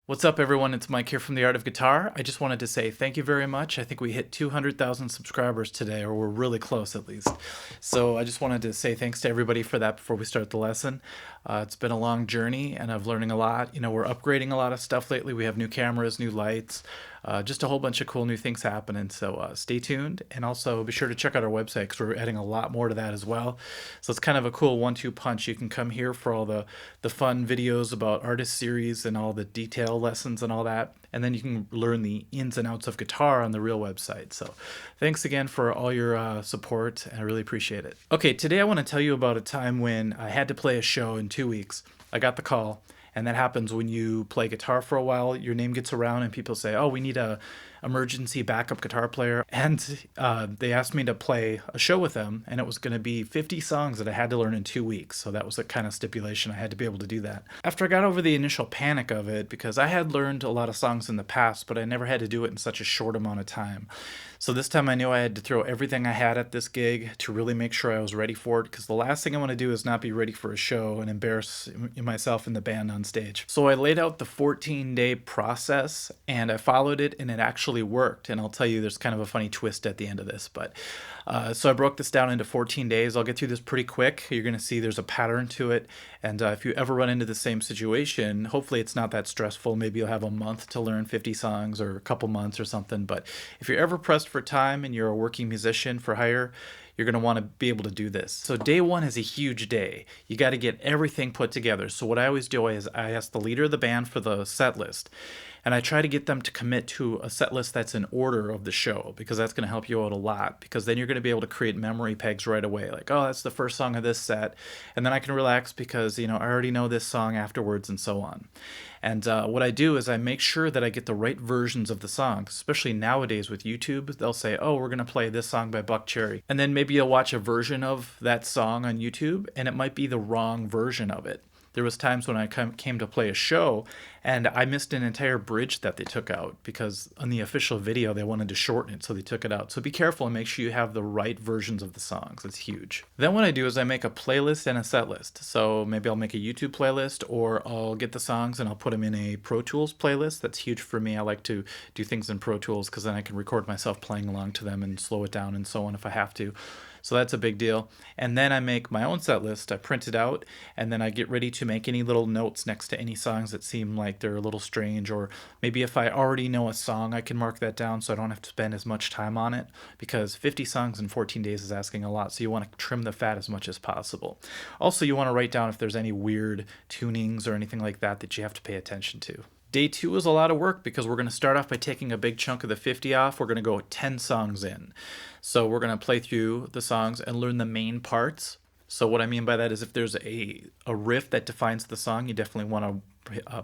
What's up, everyone? It's Mike here from The Art of Guitar. I just wanted to say thank you very much. I think we hit 200,000 subscribers today, or we're really close at least. So I just wanted to say thanks to everybody for that before we start the lesson. It's been a long journey, and I'm learning a lot. You know, we're upgrading a lot of stuff lately. We have new cameras, new lights, just a whole bunch of cool new things happening. So stay tuned, and also be sure to check out our website because we're adding a lot more to that as well. So it's kind of a cool one-two punch. You can come here for all the fun videos about artist series and all the detail lessons and all that, and then you can learn the ins and outs of guitar on the real website. So thanks again for all your support, and I really appreciate it. Okay, today I want to tell you about a time when I had to play a show in 2 weeks. I got the call, and that happens when you play guitar for a while. Your name gets around and people say, oh, we need a emergency backup guitar player. And they asked me to play a show with them, and it was going to be 50 songs that I had to learn in 2 weeks. So that was a kind of stipulation. I had to be able to do that. After I got over the initial panic of it, because I had learned a lot of songs in the past, but I never had to do it in such a short amount of time. So this time I knew I had to throw everything I had at this gig to really make sure I was ready for it, because the last thing I want to do is not be ready for a show and embarrass myself and the band on stage. So I laid out the 14-day process, and I followed it, and it actually worked. And I'll tell you, there's kind of a funny twist at the end of this. But so I broke this down into 14 days. I'll get through this pretty quick. You're going to see there's a pattern to it. And if you ever run into the same situation, hopefully it's not that stressful. Maybe you'll have a month to learn 50 songs or a couple months or something. But if you're ever pressed for time and you're a working musician for hire, you're going to want to be able to do this. So day one is a huge day. You got to get everything put together. So what I always do is I ask the leader of the band for the set list, and I try to get them to commit to a set list that's in order of the show, because that's going to help you out a lot, because then you're going to be able to create memory pegs right away. Like, oh, that's the first song of this set. And then I can relax because, I already know this song afterwards, and so on. And what I do is I make sure that I get the right versions of the songs, especially nowadays with YouTube. They'll say, oh, we're going to play this song by Buck Cherry. And then maybe you'll watch a version of that song on YouTube, and it might be the wrong version of it. There was times when I came to play a show and I missed an entire bridge that they took out, because on the official video they wanted to shorten it, so they took it out. So be careful and make sure you have the right versions of the songs. It's huge. Then what I do is I make a playlist and a set list. So maybe I'll make a YouTube playlist, or I'll get the songs and I'll put them in a Pro Tools playlist. That's huge for me. I like to do things in Pro Tools because then I can record myself playing along to them and slow it down and so on if I have to. So that's a big deal. And then I make my own set list. I print it out, and then I get ready to make any little notes next to any songs that seem like they're a little strange, or maybe if I already know a song, I can mark that down so I don't have to spend as much time on it, because 50 songs in 14 days is asking a lot, so you want to trim the fat as much as possible. Also, you want to write down if there's any weird tunings or anything like that that you have to pay attention to. Day two is a lot of work, because we're going to start off by taking a big chunk of the 50 off. We're going to go 10 songs in. So we're going to play through the songs and learn the main parts. So what I mean by that is if there's a riff that defines the song, you definitely want to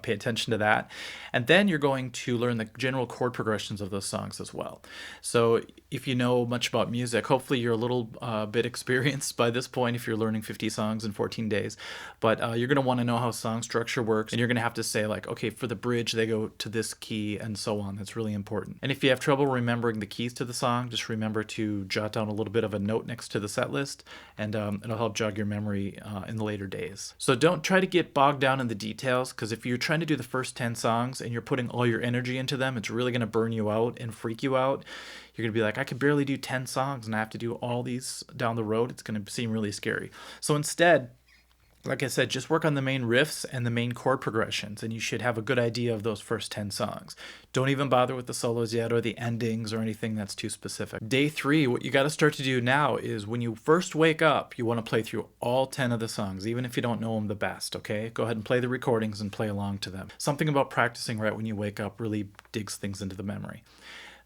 pay attention to that. And then you're going to learn the general chord progressions of those songs as well. So if you know much about music, hopefully you're a little bit experienced by this point if you're learning 50 songs in 14 days. But you're going to want to know how song structure works, and you're going to have to say, like, okay, for the bridge they go to this key and so on. That's really important. And if you have trouble remembering the keys to the song, just remember to jot down a little bit of a note next to the set list, and it'll help jog your memory in the later days. So don't try to get bogged down in the details, because if you're trying to do the first 10 songs and you're putting all your energy into them, it's really going to burn you out and freak you out. You're going to be like, I could barely do 10 songs and I have to do all these down the road. It's going to seem really scary. So instead, like I said, just work on the main riffs and the main chord progressions, and you should have a good idea of those first 10 songs. Don't even bother with the solos yet or the endings or anything that's too specific. Day three, what you got to start to do now is when you first wake up, you want to play through all 10 of the songs, even if you don't know them the best, okay? Go ahead and play the recordings and play along to them. Something about practicing right when you wake up really digs things into the memory.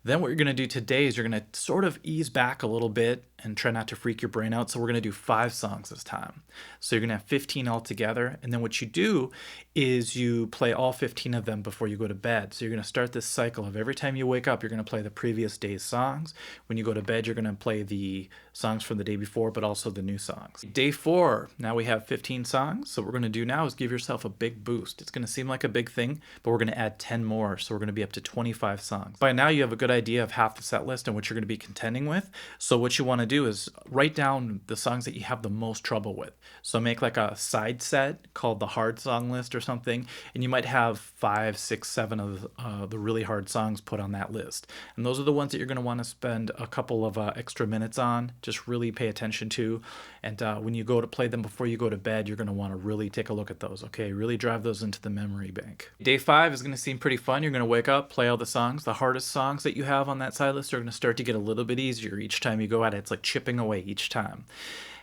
Then what you're going to do today is you're going to sort of ease back a little bit and try not to freak your brain out. So we're going to do 5 songs this time. So you're going to have 15 altogether. And then what you do is you play all 15 of them before you go to bed. So you're going to start this cycle of every time you wake up, you're going to play the previous day's songs. When you go to bed, you're going to play the songs from the day before, but also the new songs. Day 4, now we have 15 songs. So what we're going to do now is give yourself a big boost. It's going to seem like a big thing, but we're going to add 10 more. So we're going to be up to 25 songs. By now you have a good idea of half the set list and what you're going to be contending with. So what you want to do is write down the songs that you have the most trouble with. So make like a side set called the hard song list or something, and you might have 5, 6, 7 of the really hard songs put on that list. And those are the ones that you're going to want to spend a couple of extra minutes on, just really pay attention to. And when you go to play them before you go to bed, you're going to want to really take a look at those, okay? Really drive those into the memory bank. Day 5 is going to seem pretty fun. You're going to wake up, play all the songs. The hardest songs that you have on that side list are going to start to get a little bit easier each time you go at it. It's like chipping away each time.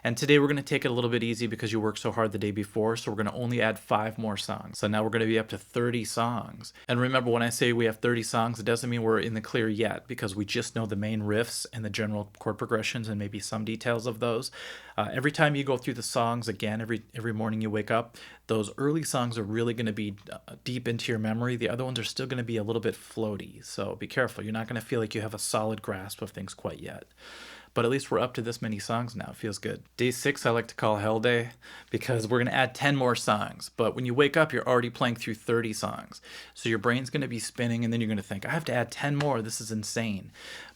And today we're going to take it a little bit easy because you worked so hard the day before, so we're going to only add 5 more songs. So now we're going to be up to 30 songs. And remember, when I say we have 30 songs, it doesn't mean we're in the clear yet, because we just know the main riffs and the general chord progressions and maybe some details of those. Every time you go through the songs again, every morning you wake up, those early songs are really going to be deep into your memory. The other ones are still going to be a little bit floaty, so be careful. You're not going to feel like you have a solid grasp of things quite yet. But at least we're up to this many songs now. It feels good. Day 6 I like to call Hell Day, because we're going to add 10 more songs. But when you wake up, you're already playing through 30 songs. So your brain's going to be spinning, and then you're going to think, I have to add 10 more. This is insane.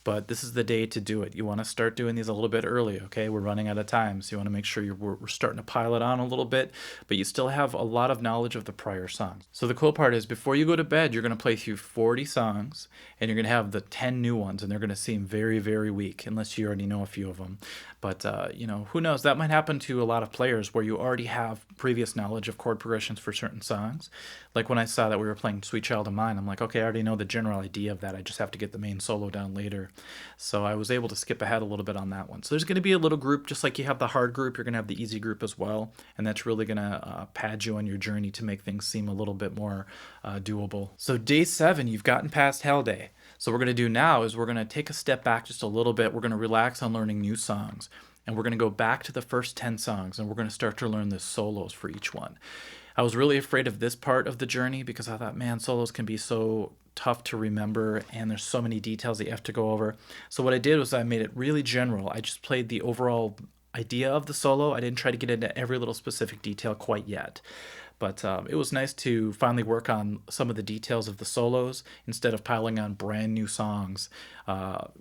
But this is the day to do it. You want to start doing these a little bit early, okay? We're running out of time, so you want to make sure we're starting to pile it on a little bit, but you still have a lot of knowledge of the prior songs. So the cool part is, before you go to bed, you're going to play through 40 songs, and you're going to have the 10 new ones, and they're going to seem very, very weak, unless you already know a few of them. But, who knows? That might happen to a lot of players where you already have previous knowledge of chord progressions for certain songs. Like when I saw that we were playing Sweet Child of Mine, I'm like, okay, I already know the general idea of that. I just have to get the main solo down later. So I was able to skip ahead a little bit on that one. So there's going to be a little group, just like you have the hard group, you're going to have the easy group as well. And that's really going to pad you on your journey to make things seem a little bit more doable. So day 7, you've gotten past Hell Day. So what we're going to do now is we're going to take a step back just a little bit. We're going to relax on learning new songs. And we're going to go back to the first 10 songs, and we're going to start to learn the solos for each one. I was really afraid of this part of the journey because I thought, man, solos can be so tough to remember, and there's so many details that you have to go over. So what I did was I made it really general. I just played the overall idea of the solo. I didn't try to get into every little specific detail quite yet. But it was nice to finally work on some of the details of the solos instead of piling on brand new songs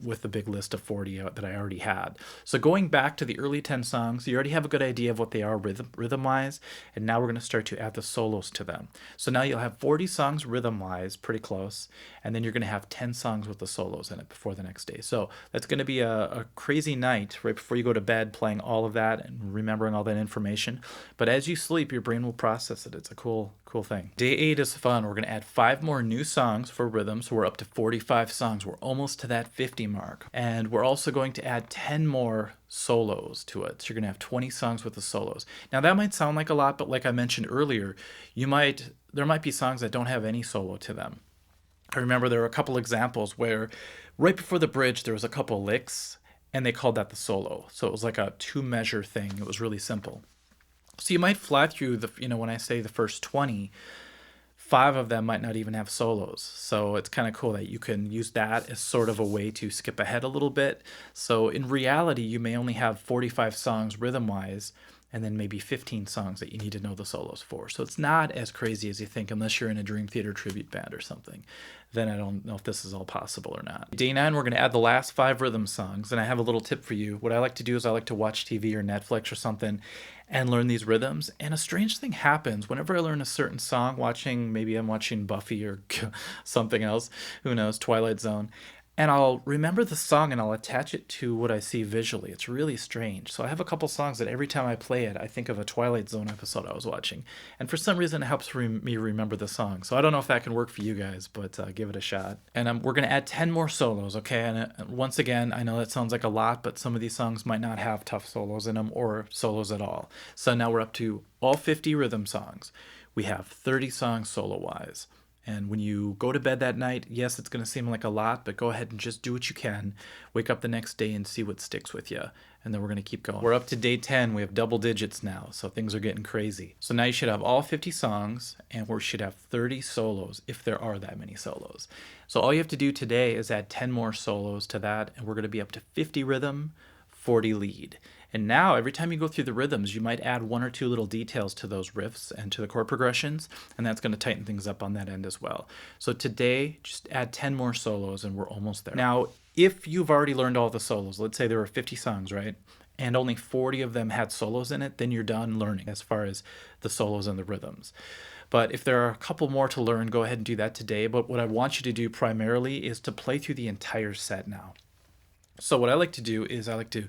with the big list of 40 that I already had. So going back to the early 10 songs, you already have a good idea of what they are rhythm-wise, and now we're going to start to add the solos to them. So now you'll have 40 songs rhythm-wise, pretty close, and then you're going to have 10 songs with the solos in it before the next day. So that's going to be a crazy night right before you go to bed, playing all of that and remembering all that information. But as you sleep, your brain will process it. It's a cool thing. Day 8 is fun. We're going to add 5 more new songs for rhythm, so we're up to 45 songs. We're almost to that 50 mark. And we're also going to add 10 more solos to it. So you're going to have 20 songs with the solos. Now that might sound like a lot, but like I mentioned earlier, there might be songs that don't have any solo to them. I remember there were a couple examples where right before the bridge there was a couple licks, and they called that the solo. So it was like a 2-measure thing. It was really simple. So you might fly through when I say the first 20, 5 of them might not even have solos. So it's kind of cool that you can use that as sort of a way to skip ahead a little bit. So in reality, you may only have 45 songs rhythm-wise, and then maybe 15 songs that you need to know the solos for. So it's not as crazy as you think, unless you're in a Dream Theater tribute band or something. Then I don't know if this is all possible or not. Day 9, we're going to add the last 5 rhythm songs, and I have a little tip for you. What I like to do is I like to watch TV or Netflix or something and learn these rhythms, and a strange thing happens whenever I learn a certain song, maybe I'm watching Buffy or something else, who knows, Twilight Zone, and I'll remember the song and I'll attach it to what I see visually. It's really strange. So I have a couple songs that every time I play it, I think of a Twilight Zone episode I was watching. And for some reason, it helps me remember the song. So I don't know if that can work for you guys, but give it a shot. And we're going to add 10 more solos, okay? And once again, I know that sounds like a lot, but some of these songs might not have tough solos in them or solos at all. So now we're up to all 50 rhythm songs. We have 30 songs solo-wise. And when you go to bed that night, yes, it's going to seem like a lot, but go ahead and just do what you can. Wake up the next day and see what sticks with you. And then we're going to keep going. We're up to day 10. We have double digits now, so things are getting crazy. So now you should have all 50 songs, and we should have 30 solos, if there are that many solos. So all you have to do today is add 10 more solos to that, and we're going to be up to 50 rhythm, 40 lead. And now, every time you go through the rhythms, you might add one or two little details to those riffs and to the chord progressions, and that's going to tighten things up on that end as well. So today, just add 10 more solos and we're almost there. Now, if you've already learned all the solos, let's say there were 50 songs, right? And only 40 of them had solos in it, then you're done learning as far as the solos and the rhythms. But if there are a couple more to learn, go ahead and do that today. But what I want you to do primarily is to play through the entire set now. So what I like to do is I like to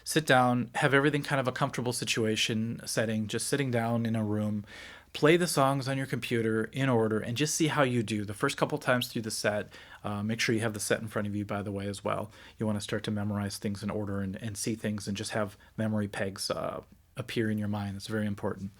sit down, have everything kind of a comfortable setting, just sitting down in a room, play the songs on your computer in order, and just see how you do. The first couple times through the set, make sure you have the set in front of you, by the way, as well. You want to start to memorize things in order and see things and just have memory pegs appear in your mind. It's very important.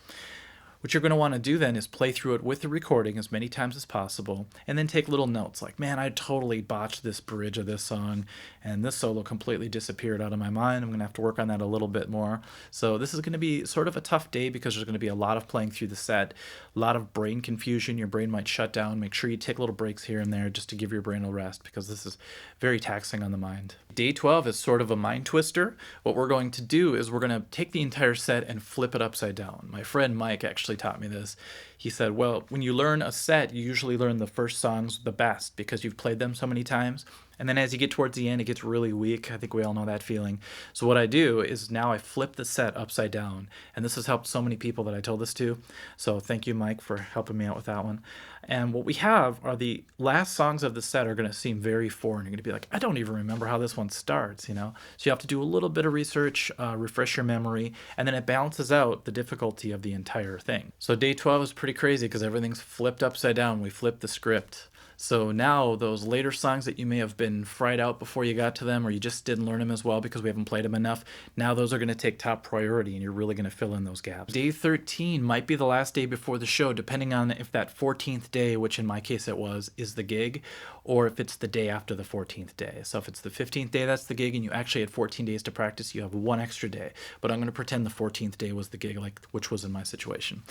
What you're going to want to do then is play through it with the recording as many times as possible, and then take little notes like, man, I totally botched this bridge of this song, and this solo completely disappeared out of my mind. I'm going to have to work on that a little bit more. So this is going to be sort of a tough day because there's going to be a lot of playing through the set, a lot of brain confusion. Your brain might shut down. Make sure you take little breaks here and there just to give your brain a rest because this is very taxing on the mind. Day 12 is sort of a mind twister. What we're going to do is we're going to take the entire set and flip it upside down. My friend Mike actually taught me this. He said, well, when you learn a set, you usually learn the first songs the best because you've played them so many times. And then as you get towards the end, it gets really weak. I think we all know that feeling. So what I do is now I flip the set upside down. And this has helped so many people that I told this to. So thank you, Mike, for helping me out with that one. And what we have are the last songs of the set are going to seem very foreign. You're going to be like, I don't even remember how this one starts, you know? So you have to do a little bit of research, refresh your memory, and then it balances out the difficulty of the entire thing. So day 12 is pretty crazy because everything's flipped upside down. We flipped the script. So now those later songs that you may have been fried out before you got to them, or you just didn't learn them as well because we haven't played them enough, now those are going to take top priority and you're really going to fill in those gaps. Day 13 might be the last day before the show, depending on if that 14th day, which in my case it was, is the gig, or if it's the day after the 14th day. So if it's the 15th day, that's the gig, and you actually had 14 days to practice, you have one extra day. But I'm going to pretend the 14th day was the gig, which was in my situation.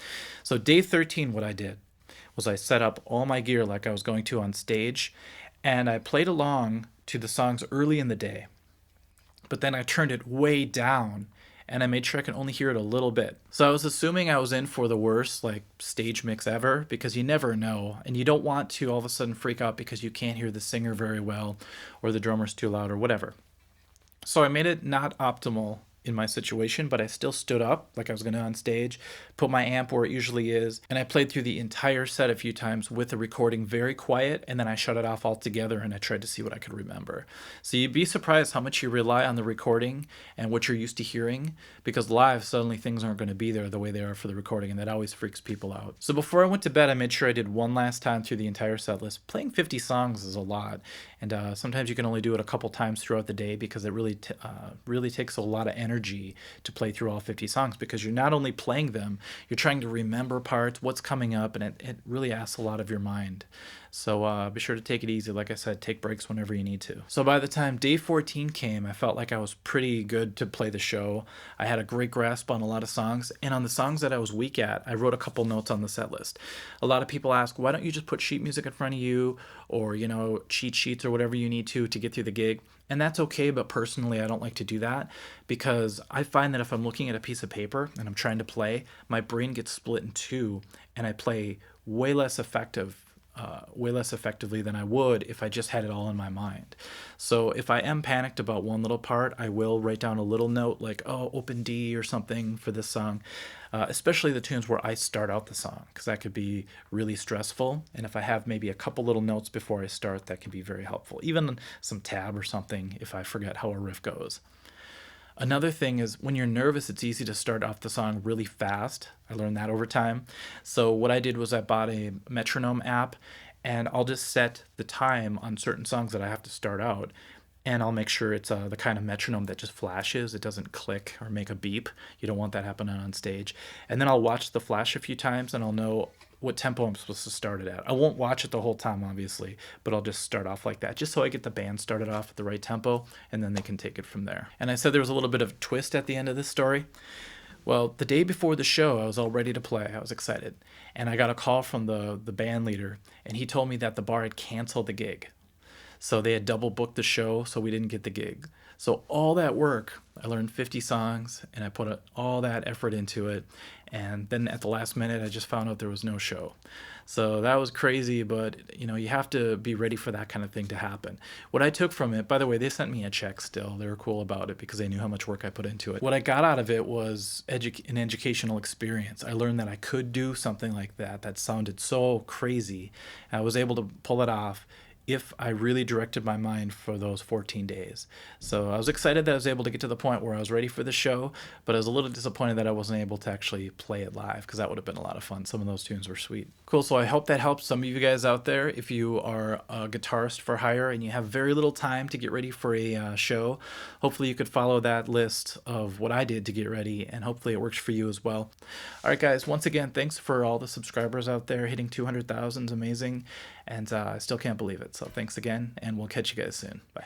So day 13, what I did was I set up all my gear like I was going to on stage, and I played along to the songs early in the day. But then I turned it way down, and I made sure I could only hear it a little bit. So I was assuming I was in for the worst, stage mix ever, because you never know, and you don't want to all of a sudden freak out because you can't hear the singer very well, or the drummer's too loud, or whatever. So I made it not optimal in my situation, but I still stood up like I was going to on stage, put my amp where it usually is, and I played through the entire set a few times with the recording very quiet, and then I shut it off altogether and I tried to see what I could remember. So you'd be surprised how much you rely on the recording and what you're used to hearing, because live suddenly things aren't going to be there the way they are for the recording, and that always freaks people out. So before I went to bed, I made sure I did one last time through the entire set list. Playing 50 songs is a lot, and sometimes you can only do it a couple times throughout the day because it really takes a lot of energy to play through all 50 songs, because you're not only playing them, you're trying to remember parts, what's coming up, and it really asks a lot of your mind. So be sure to take it easy. Like I said, take breaks whenever you need to. So by the time day 14 came, I felt like I was pretty good to play the show. I had a great grasp on a lot of songs, and on the songs that I was weak at, I wrote a couple notes on the set list. A lot of people ask, why don't you just put sheet music in front of you, or cheat sheets or whatever you need to get through the gig? And that's okay, but personally I don't like to do that because I find that if I'm looking at a piece of paper and I'm trying to play, my brain gets split in two and I play way less effectively than I would if I just had it all in my mind. So if I am panicked about one little part, I will write down a little note like, oh, open D or something for this song, especially the tunes where I start out the song, because that could be really stressful. And if I have maybe a couple little notes before I start, that can be very helpful. Even some tab or something if I forget how a riff goes. Another thing is when you're nervous, it's easy to start off the song really fast. I learned that over time. So what I did was I bought a metronome app, and I'll just set the time on certain songs that I have to start out. And I'll make sure it's the kind of metronome that just flashes. It doesn't click or make a beep. You don't want that happening on stage. And then I'll watch the flash a few times, and I'll know what tempo I'm supposed to start it at. I won't watch it the whole time, obviously, but I'll just start off like that, just so I get the band started off at the right tempo, and then they can take it from there. And I said there was a little bit of a twist at the end of this story. Well, the day before the show, I was all ready to play. I was excited. And I got a call from the band leader, and he told me that the bar had canceled the gig. So they had double booked the show, so we didn't get the gig. So all that work, I learned 50 songs and I put all that effort into it. And then at the last minute, I just found out there was no show. So that was crazy, but you have to be ready for that kind of thing to happen. What I took from it, by the way, they sent me a check still. They were cool about it because they knew how much work I put into it. What I got out of it was an educational experience. I learned that I could do something like that that sounded so crazy. I was able to pull it off if I really directed my mind for those 14 days. So I was excited that I was able to get to the point where I was ready for the show, but I was a little disappointed that I wasn't able to actually play it live because that would have been a lot of fun. Some of those tunes were sweet. Cool, so I hope that helps some of you guys out there. If you are a guitarist for hire and you have very little time to get ready for a show, hopefully you could follow that list of what I did to get ready, and hopefully it works for you as well. All right, guys, once again, thanks for all the subscribers out there. Hitting 200,000 is amazing, and I still can't believe it. So thanks again, and we'll catch you guys soon. Bye.